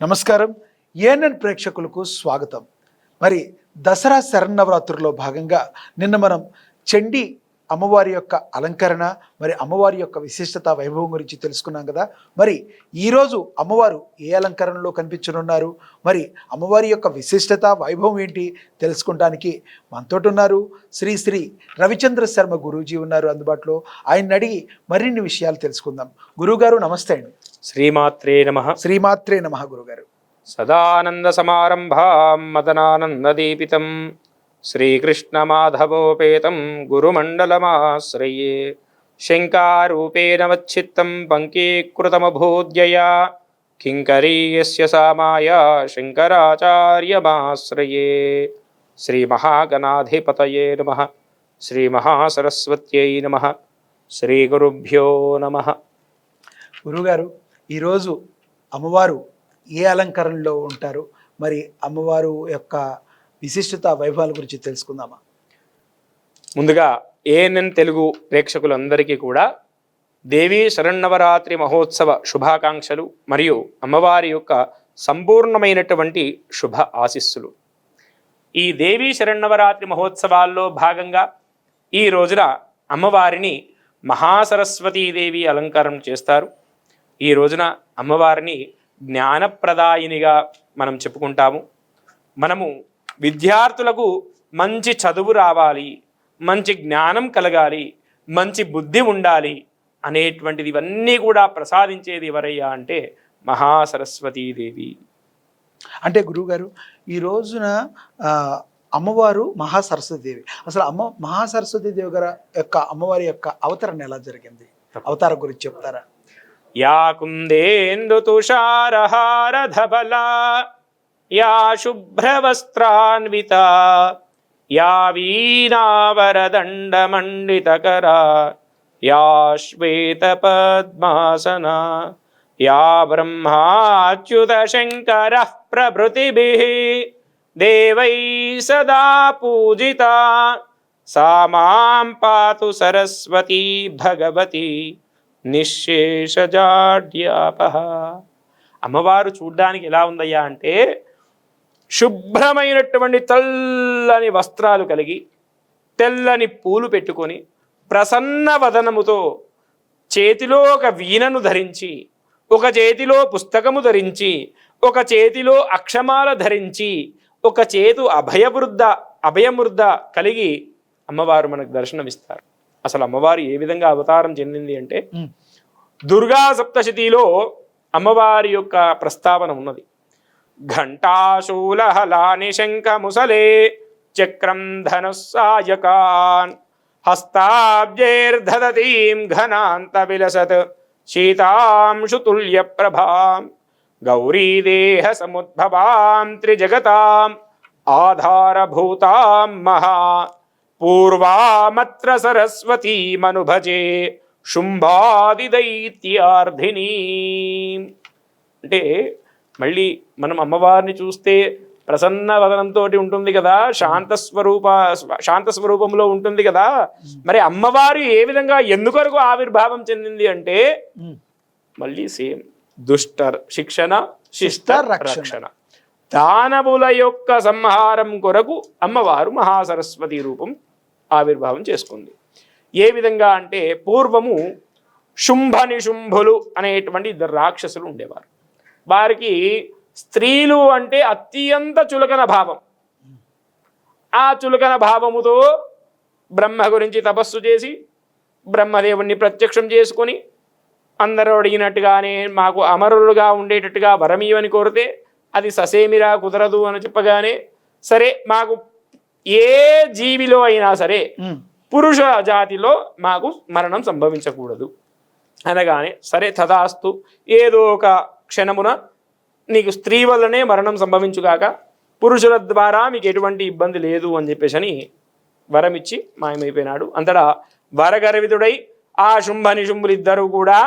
నమస్కారం. ఏఎన్ఎన్ ప్రేక్షకులకు స్వాగతం. మరి దసరా శరన్నవరాత్రుల్లో భాగంగా నిన్న మనం చండీ అమ్మవారి యొక్క అలంకరణ, మరి అమ్మవారి యొక్క విశిష్టత వైభవం గురించి తెలుసుకున్నాం కదా. మరి ఈరోజు అమ్మవారు ఏ అలంకరణలో కనిపించనున్నారు, మరి అమ్మవారి యొక్క విశిష్టత వైభవం ఏంటి తెలుసుకుంటానికి మనతోటి ఉన్నారు శ్రీ శ్రీ రవిచంద్ర శర్మ గురూజీ ఉన్నారు అందుబాటులో. ఆయన్ని అడిగి మరిన్ని విషయాలు తెలుసుకుందాం. గురువుగారు నమస్తే అండి. శ్రీమాత్రే నమః. శ్రీమాత్రే నమః. గురుగారు సదానంద సమారంభాం మదనానందదీపితం శ్రీకృష్ణమాధవోపేతం గురుమండలమాశ్రయే శంకారూపేణ వచ్చిత్తం పంకీకృతమభూద్యయా కింకరీయస్య సామాయ శంకరాచార్యమాశ్రయే. శ్రీమహాగణాధిపతయే నమః. శ్రీమహాసరస్వత్యై నమః. శ్రీగురుభ్యో నమః. గురువుగారు, ఈరోజు అమ్మవారు ఏ అలంకరణలో ఉంటారు, మరి అమ్మవారు యొక్క విశిష్టత వైభవాల గురించి తెలుసుకుందామా? ముందుగా ఏఎన్ఎన్ తెలుగు ప్రేక్షకులందరికీ కూడా దేవీ శరన్నవరాత్రి మహోత్సవ శుభాకాంక్షలు మరియు అమ్మవారి యొక్క సంపూర్ణమైనటువంటి శుభ ఆశీస్సులు. ఈ దేవీ శరన్నవరాత్రి మహోత్సవాల్లో భాగంగా ఈ రోజున అమ్మవారిని మహాసరస్వతీదేవి అలంకారం చేస్తారు. ఈ రోజున అమ్మవారిని జ్ఞానప్రదాయినిగా మనం చెప్పుకుంటాము. మనము విద్యార్థులకు మంచి చదువు రావాలి, మంచి జ్ఞానం కలగాలి, మంచి బుద్ధి ఉండాలి అనేటువంటిది ఇవన్నీ కూడా ప్రసాదించేది ఎవరయ్యా అంటే మహాసరస్వతీదేవి. అంటే గురువుగారు, ఈ రోజున అమ్మవారు మహాసరస్వతీదేవి. అసలు మహాసరస్వతీదేవి గారి యొక్క అమ్మవారి యొక్క అవతరణ ఎలా జరిగింది, అవతారం గురించి చెప్తారా? యా కుందేందు తుషారహారధబలా యా శుభ్రవస్త్రాన్వితా యా వీణావరదండమండితకరా యా శ్వేతపద్మాసనా యా బ్రహ్మాచ్యుత శంకరః ప్రభృతిభిః దేవైః సదా పూజితా సా మాం పాతు సరస్వతీ భగవతి నిశ్శేషజాడ్యాపహ. అమ్మవారు చూడ్డానికి ఎలా ఉందయ్యా అంటే శుభ్రమైనటువంటి తెల్లని వస్త్రాలు కలిగి, తెల్లని పూలు పెట్టుకొని, ప్రసన్న వదనముతో, చేతిలో ఒక వీణను ధరించి, ఒక చేతిలో పుస్తకము ధరించి, ఒక చేతిలో అక్షమాల ధరించి, ఒక చేతు అభయముద్ద కలిగి అమ్మవారు మనకు దర్శనమిస్తారు. అసలు అమ్మవారు ఏ విధంగా అవతారం చెందింది అంటే దుర్గా సప్తశతిలో అమ్మవారి యొక్క ప్రస్తావన ఉన్నది. ఘంటాశూలహలాని శంఖ ముసలే చక్రం ధనుస్సాయకాన్ హస్తాబ్జైర్దదతీం ఘనాంత విలసత్ శీతాంశుతుల్య ప్రభాం గౌరీదేహ సముద్భవాం త్రిజగతాం ఆధారభూతాం మహా పూర్వామత్ర సరస్వతీమనుభజే శుంభాదిదైత్యార్థిని. అంటే మళ్ళీ మనం అమ్మవారిని చూస్తే ప్రసన్న వదనంతో ఉంటుంది కదా, శాంత స్వరూపంలో ఉంటుంది కదా. మరి అమ్మవారు ఏ విధంగా ఎందుకొరకు ఆవిర్భావం చెందింది అంటే మళ్ళీ సేమ్ దుష్ట శిక్షణ శిష్ట రక్షణ, దానవుల యొక్క సంహారం కొరకు అమ్మవారు మహాసరస్వతి రూపం ఆవిర్భావం చేసుకుంది. ఏ విధంగా అంటే పూర్వము శుంభ నిశుంభులు అనేటువంటి ఇద్దరు రాక్షసులు ఉండేవారు. వారికి స్త్రీలు అంటే అత్యంత చులకన భావం. ఆ చులకన భావముతో బ్రహ్మ గురించి తపస్సు చేసి బ్రహ్మదేవుణ్ణి ప్రత్యక్షం చేసుకొని అందరూ అడిగినట్టుగానే మాకు అమరులుగా ఉండేటట్టుగా వరమీయమని కోరితే అది ససేమిరా కుదరదు అని చెప్పగానే, సరే మాకు ఏ జీవిలో అయినా సరే పురుష జాతిలో మాకు మరణం సంభవించకూడదు అనగానే, సరే తదాస్తు, ఏదో ఒక క్షణమున నీకు స్త్రీ వల్లనే మరణం సంభవించుగాక, పురుషుల ద్వారా మీకు ఎటువంటి ఇబ్బంది లేదు అని చెప్పేసి వరమిచ్చి మాయమైపోయినాడు. అంతటా వరగర్వితుడై ఆ శుంభ నిశుంభులిద్దరూ కూడా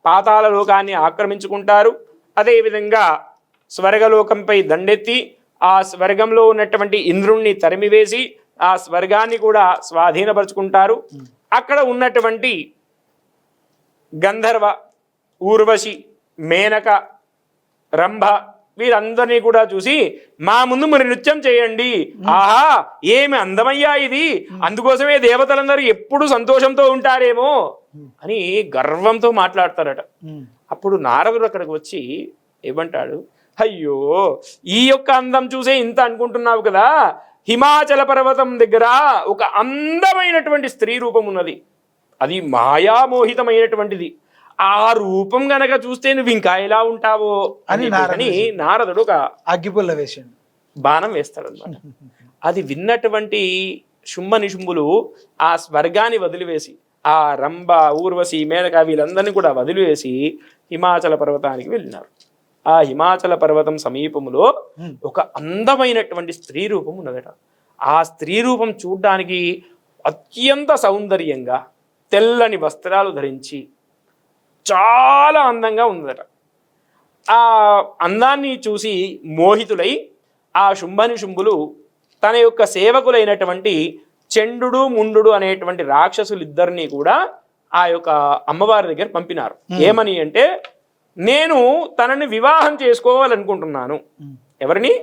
పాతాళ లోకాన్ని ఆక్రమించుకుంటారు. అదేవిధంగా స్వర్గలోకంపై దండెత్తి ఆ స్వర్గంలో ఉన్నటువంటి ఇంద్రుణ్ణి తరిమివేసి ఆ స్వర్గాన్ని కూడా స్వాధీనపరుచుకుంటారు. అక్కడ ఉన్నటువంటి గంధర్వ, ఊర్వశి, మేనక, రంభ వీరందరినీ కూడా చూసి మా ముందు మరి నృత్యం చేయండి, ఆహా ఏమి అందమయ్యా ఇది, అందుకోసమే దేవతలందరూ ఎప్పుడు సంతోషంతో ఉంటారేమో అని గర్వంతో మాట్లాడతారట. అప్పుడు నారదుడు అక్కడికి వచ్చి ఏమంటాడు, అయ్యో ఈ యొక్క అందం చూసే ఇంత అనుకుంటున్నావు కదా, హిమాచల పర్వతం దగ్గర ఒక అందమైనటువంటి స్త్రీ రూపం ఉన్నది, అది మాయామోహితమైనటువంటిది, ఆ రూపం గనక చూస్తే నువ్వు ఇంకా ఎలా ఉంటావో అని నారదుడు ఒక అగ్గిపుల్ల వేసాడు, బాణం వేస్తాడు అనమాట. అది విన్నటువంటి శుంభ నిశుంభులు ఆ స్వర్గాన్ని వదిలివేసి, ఆ రంభ ఊర్వశి మేనక వీళ్ళందరినీ కూడా వదిలివేసి హిమాచల పర్వతానికి వెళ్ళినారు. ఆ హిమాచల పర్వతం సమీపంలో ఒక అందమైనటువంటి స్త్రీ రూపం ఉన్నదట. ఆ స్త్రీ రూపం చూడ్డానికి అత్యంత సౌందర్యంగా తెల్లని వస్త్రాలు ధరించి చాలా అందంగా ఉందట. ఆ అందాన్ని చూసి మోహితులై ఆ శుంభనిశుంభులు తన యొక్క సేవకులైనటువంటి చండు ముండు అనేటువంటి రాక్షసులిద్దరినీ కూడా ఆ యొక్క అమ్మవారి దగ్గర పంపినారు. ఏమని అంటే, నేను తనని వివాహం చేసుకోవాలనుకుంటున్నాను. ఎవరిని?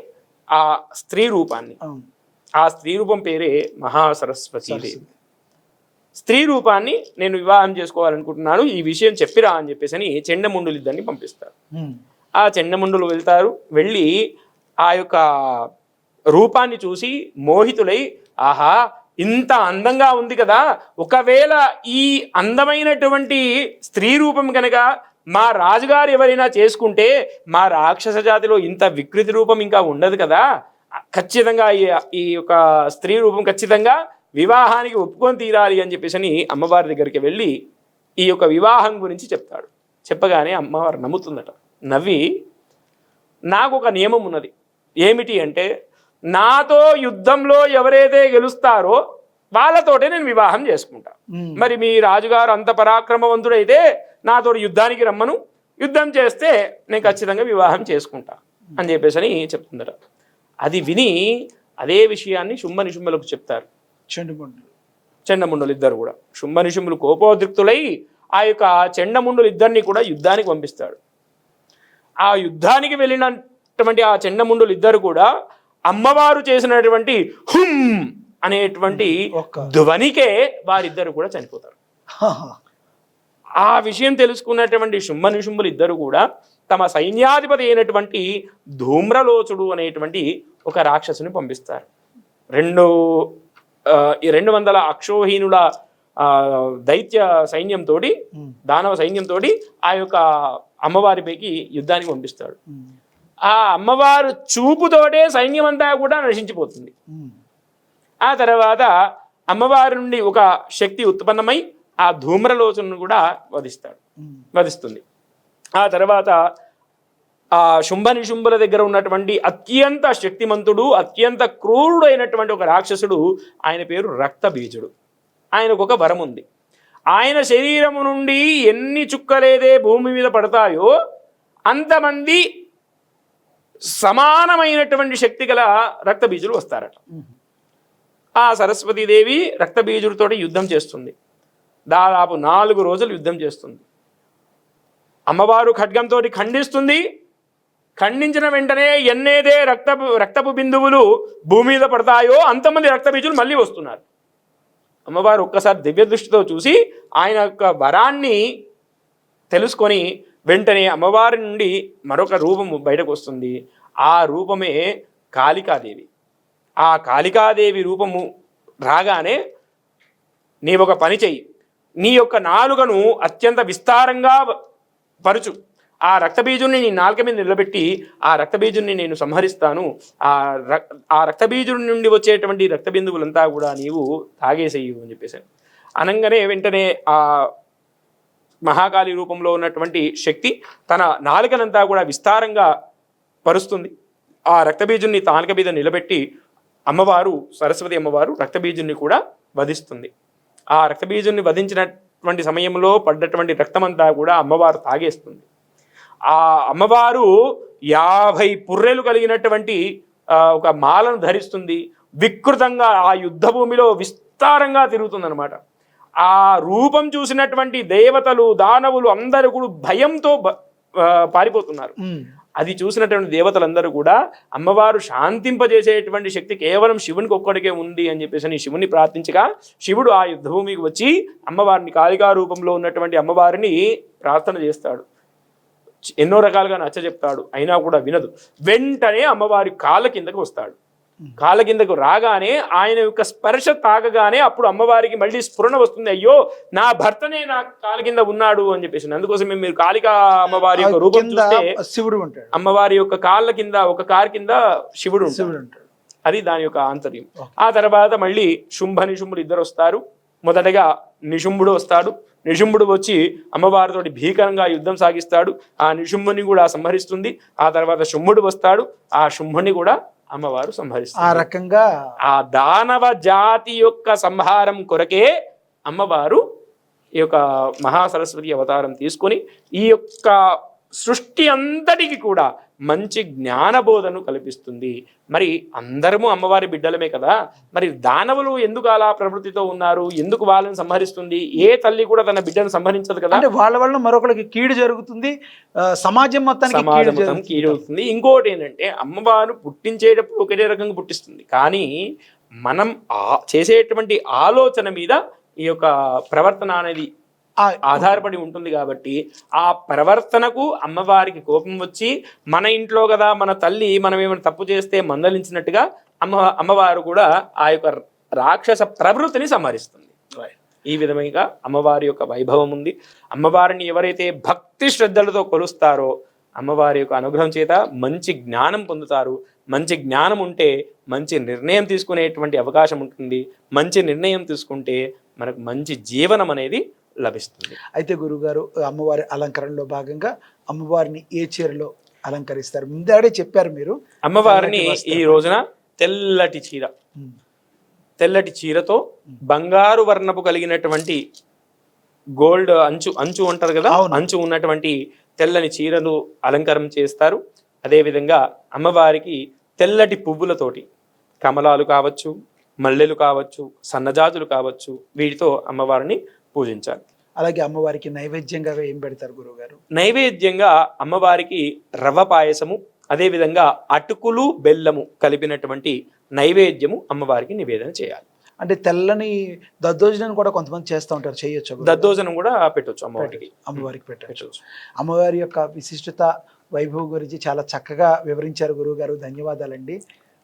ఆ స్త్రీ రూపాన్ని. ఆ స్త్రీ రూపం పేరే మహాసరస్వతి. స్త్రీ రూపాన్ని నేను వివాహం చేసుకోవాలనుకుంటున్నాను, ఈ విషయం చెప్పిరా అని చెప్పేసి అని చెండముండులు ఇద్దరిని పంపిస్తారు. ఆ చెండముండులు వెళ్తారు. వెళ్ళి ఆ యొక్క రూపాన్ని చూసి మోహితులై, ఆహా ఇంత అందంగా ఉంది కదా, ఒకవేళ ఈ అందమైనటువంటి స్త్రీ రూపం కనుక మా రాజుగారు ఎవరైనా చేసుకుంటే మా రాక్షస జాతిలో ఇంత వికృతి రూపం ఇంకా ఉండదు కదా, ఖచ్చితంగా ఈ యొక్క స్త్రీ రూపం ఖచ్చితంగా వివాహానికి ఒప్పుకొని తీరాలి అని చెప్పేసి అని అమ్మవారి దగ్గరికి వెళ్ళి ఈ యొక్క వివాహం గురించి చెప్తాడు. చెప్పగానే అమ్మవారు నమ్ముతుందట. నవ్వి, నాకు ఒక నియమం ఉన్నది, ఏమిటి అంటే, నాతో యుద్ధంలో ఎవరైతే గెలుస్తారో వాళ్ళతోటే నేను వివాహం చేసుకుంటా. మరి మీ రాజుగారు అంత పరాక్రమవంతుడైతే నాతో యుద్ధానికి రమ్మను, యుద్ధం చేస్తే నేను ఖచ్చితంగా వివాహం చేసుకుంటా అని చెప్పేసి అని చెప్తుందట. అది విని అదే విషయాన్ని శుంభనిశుంభులకు చెప్తారు. చెండముండులు ఇద్దరు కూడా. శుంభనిశుంభులు కోపోద్రిక్తులై ఆ యొక్క చెండముండులు ఇద్దరిని కూడా యుద్ధానికి పంపిస్తాడు. ఆ యుద్ధానికి వెళ్ళినటువంటి ఆ చెండముండులు ఇద్దరు కూడా అమ్మవారు చేసినటువంటి హుమ్ అనేటువంటి ధ్వనికే వారిద్దరు కూడా చనిపోతారు. ఆ విషయం తెలుసుకున్నటువంటి శుంభనిశుంభులు ఇద్దరు కూడా తమ సైన్యాధిపతి అయినటువంటి ధూమ్రలోచుడు అనేటువంటి ఒక రాక్షసుని పంపిస్తారు. 200 అక్షోహీనుల దైత్య సైన్యంతో, దానవ సైన్యంతో ఆ యొక్క అమ్మవారిపైకి యుద్ధానికి పంపిస్తాడు. ఆ అమ్మవారు చూపుతోటే సైన్యం అంతా కూడా నశించిపోతుంది. ఆ తర్వాత అమ్మవారి నుండి ఒక శక్తి ఉత్పన్నమై ఆ ధూమ్రలోచనను కూడా వధిస్తుంది. ఆ తర్వాత ఆ శుంభనిశుంభుల దగ్గర ఉన్నటువంటి అత్యంత శక్తిమంతుడు, అత్యంత క్రూరుడు అయినటువంటి ఒక రాక్షసుడు, ఆయన పేరు రక్తబీజుడు. ఆయనకు ఒక వరం ఉంది. ఆయన శరీరము నుండి ఎన్ని చుక్కలేదే భూమి మీద పడతాయో అంతమంది సమానమైనటువంటి శక్తి గల రక్తబీజులు వస్తారట. ఆ సరస్వతీదేవి రక్తబీజుడితో యుద్ధం చేస్తుంది. దాదాపు 4 రోజులు యుద్ధం చేస్తుంది. అమ్మవారు ఖడ్గంతో ఖండిస్తుంది. ఖండించిన వెంటనే ఎన్నేదే రక్తపు బిందువులు భూమి మీద పడతాయో అంతమంది రక్తబీజులు మళ్ళీ వస్తున్నారు. అమ్మవారు ఒక్కసారి దివ్య దృష్టితో చూసి ఆయన యొక్క వరాన్ని తెలుసుకొని వెంటనే అమ్మవారి నుండి మరొక రూపము బయటకు వస్తుంది. ఆ రూపమే కాళికాదేవి. ఆ కాళికాదేవి రూపము రాగానే, నీ ఒక పని చెయ్యి, నీ యొక్క నాలుకను అత్యంత విస్తారంగా పరుచు, ఆ రక్తబీజుని నీ నాలుక మీద నిలబెట్టి ఆ రక్తబీజుని నేను సంహరిస్తాను, ఆ రక్తబీజుడి నుండి వచ్చేటువంటి రక్తబిందువులంతా కూడా నీవు తాగేసేయు అని చెప్పేశాను. అనగానే వెంటనే ఆ మహాకాళి రూపంలో ఉన్నటువంటి శక్తి తన నాలుకనంతా కూడా విస్తారంగా పరుస్తుంది. ఆ రక్తబీజుని నాలుక మీద నిలబెట్టి అమ్మవారు, సరస్వతి అమ్మవారు రక్తబీజుని కూడా వధిస్తుంది. ఆ రక్తబీజుని వధించినటువంటి సమయంలో పడ్డటువంటి రక్తమంతా కూడా అమ్మవారు తాగేస్తుంది. ఆ అమ్మవారు 50 పుర్రెలు కలిగినటువంటి ఒక మాలను ధరిస్తుంది. వికృతంగా ఆ యుద్ధ భూమిలో విస్తారంగా తిరుగుతుందన్నమాట. ఆ రూపం చూసినటువంటి దేవతలు, దానవులు అందరూ కూడా భయంతో పారిపోతున్నారు. అది చూసినటువంటి దేవతలందరూ కూడా అమ్మవారు శాంతింపజేసేటువంటి శక్తి కేవలం శివునికి ఒక్కడికే ఉంది అని చెప్పేసి శివుని ప్రార్థించగా శివుడు ఆ యుద్ధభూమికి వచ్చి అమ్మవారిని కాళికా రూపంలో ఉన్నటువంటి అమ్మవారిని ప్రార్థన చేస్తాడు. ఎన్నో రకాలుగా నచ్చ చెప్తాడు, అయినా కూడా వినదు. వెంటనే అమ్మవారి కాళ్ళ కిందకు వస్తాడు. కాళ్ళ కిందకు రాగానే ఆయన యొక్క స్పర్శ తాగగానే అప్పుడు అమ్మవారికి మళ్ళీ స్ఫురణ వస్తుంది, అయ్యో నా భర్తనే నా కాళ్ళ కింద ఉన్నాడు అని చెప్పేసి. అందుకోసం మీరు కాళికా అమ్మవారి యొక్క రూపం చూస్తే శివుడు ఉంటాడు, అమ్మవారి యొక్క కాళ్ళ కింద ఒక కారు కింద శివుడు ఉంటాడు. అది దాని యొక్క ఆంతర్యం. ఆ తర్వాత మళ్ళీ శుంభ నిశుంభులు ఇద్దరు వస్తారు. మొదటగా నిశుంభుడు వస్తాడు. నిశుంభుడు వచ్చి అమ్మవారితోటి భీకరంగా యుద్ధం సాగిస్తాడు. ఆ నిశుంభుని కూడా సంహరిస్తుంది. ఆ తర్వాత శుంభుడు వస్తాడు. ఆ శుంభుని కూడా అమ్మవారు సంహరిస్తుంది. ఆ రకంగా ఆ దానవ జాతి యొక్క సంహారం కొరకే అమ్మవారు ఈ యొక్క మహాసరస్వతి అవతారం తీసుకొని ఈ యొక్క సృష్టి అంతటికి కూడా మంచి జ్ఞానబోధను కల్పిస్తుంది. మరి అందరము అమ్మవారి బిడ్డలమే కదా, మరి దానవులు ఎందుకు అలా ప్రవృత్తితో ఉన్నారు, ఎందుకు వాళ్ళని సంహరిస్తుంది? ఏ తల్లి కూడా తన బిడ్డను సంహరించదు కదా. అంటే వాళ్ళ వల్ల మరొకరికి కీడు జరుగుతుంది, సమాజం మొత్తానికి కీడు అవుతుంది. ఇంకోటి ఏంటంటే అమ్మవారు పుట్టించేటప్పుడు ఒకటే రకంగా పుట్టిస్తుంది, కానీ మనం చేసేటువంటి ఆలోచన మీద ఈ యొక్క ప్రవర్తన అనేది ఆధారపడి ఉంటుంది. కాబట్టి ఆ ప్రవర్తనకు అమ్మవారికి కోపం వచ్చి మన ఇంట్లో కదా మన తల్లి మనం ఏమైనా తప్పు చేస్తే మందలించినట్టుగా అమ్మవారు కూడా ఆ యొక్క రాక్షస ప్రవృత్తిని సంహరిస్తుంది. ఈ విధంగా అమ్మవారి యొక్క వైభవం ఉంది. అమ్మవారిని ఎవరైతే భక్తి శ్రద్ధలతో కొలుస్తారో అమ్మవారి యొక్క అనుగ్రహం చేత మంచి జ్ఞానం పొందుతారు. మంచి జ్ఞానం ఉంటే మంచి నిర్ణయం తీసుకునేటువంటి అవకాశం ఉంటుంది. మంచి నిర్ణయం తీసుకుంటే మనకు మంచి జీవనం అనేది లభిస్తుంది. అయితే గురుగారు, అమ్మవారి అలంకరణలో భాగంగా అమ్మవారిని ఏ చీరలో అలంకరిస్తారు? ముందే చెప్పారు మీరు. అమ్మవారిని ఈ రోజున తెల్లటి చీరతో బంగారు వర్ణపు కలిగినటువంటి గోల్డ్ అంచు అంటారు కదా, అంచు ఉన్నటువంటి తెల్లని చీరలు అలంకారం చేస్తారు. అదేవిధంగా అమ్మవారికి తెల్లటి పువ్వులతోటి కమలాలు కావచ్చు, మల్లెలు కావచ్చు, సన్నజాజులు కావచ్చు, వీటితో అమ్మవారిని పూజించాలి. అలాగే అమ్మవారికి నైవేద్యంగా ఏం పెడతారు గురువుగారు? నైవేద్యంగా అమ్మవారికి రవ్వ పాయసము, అదేవిధంగా అటుకులు బెల్లము కలిపినటువంటి నైవేద్యము అమ్మవారికి నివేదన చేయాలి. అంటే తెల్లని దద్దోజనం కూడా కొంతమంది చేస్తూ ఉంటారు, చేయొచ్చు. దద్దోజనం కూడా పెట్టొచ్చు అమ్మవారికి పెట్టచ్చు. అమ్మవారి యొక్క విశిష్టత వైభవం గురించి చాలా చక్కగా వివరించారు గురువుగారు. ధన్యవాదాలండి,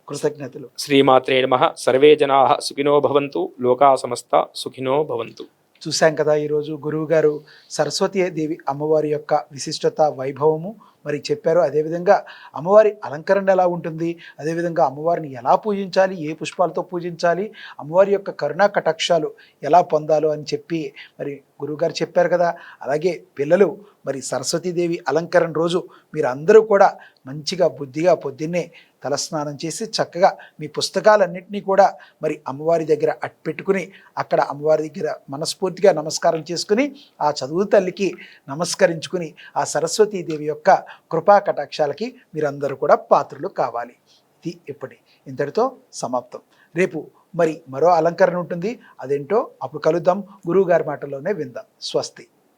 కృతజ్ఞతలు. శ్రీమాత్రే నమః. సర్వే జనాః సుఖినో భవంతు, లోకా సమస్త సుఖినో భవంతు. చూసాం కదా ఈరోజు గురువుగారు సరస్వతీ దేవి అమ్మవారి యొక్క విశిష్టత వైభవము మరి చెప్పారు. అదేవిధంగా అమ్మవారి అలంకరణ ఎలా ఉంటుంది, అదేవిధంగా అమ్మవారిని ఎలా పూజించాలి, ఏ పుష్పాలతో పూజించాలి, అమ్మవారి యొక్క కరుణా కటాక్షాలు ఎలా పొందాలో అని చెప్పి మరి గురువుగారు చెప్పారు కదా. అలాగే పిల్లలు మరి సరస్వతీదేవి అలంకరణ రోజు మీరు అందరూ కూడా మంచిగా బుద్ధిగా పొద్దున్నే తలస్నానం చేసి చక్కగా మీ పుస్తకాలన్నింటినీ కూడా మరి అమ్మవారి దగ్గర పెట్టుకుని అక్కడ అమ్మవారి దగ్గర మనస్ఫూర్తిగా నమస్కారం చేసుకుని ఆ చదువు తల్లికి నమస్కరించుకుని ఆ సరస్వతీదేవి యొక్క కృపా కటాక్షాలకి మీరందరూ కూడా పాత్రలు కావాలి. ఇది ఇంతటితో సమాప్తం. రేపు మరి మరో అలంకరణ ఉంటుంది, అదేంటో అప్పుడు కలుద్దాం. గురువుగారి మాటల్లోనే విందాం. స్వస్తి.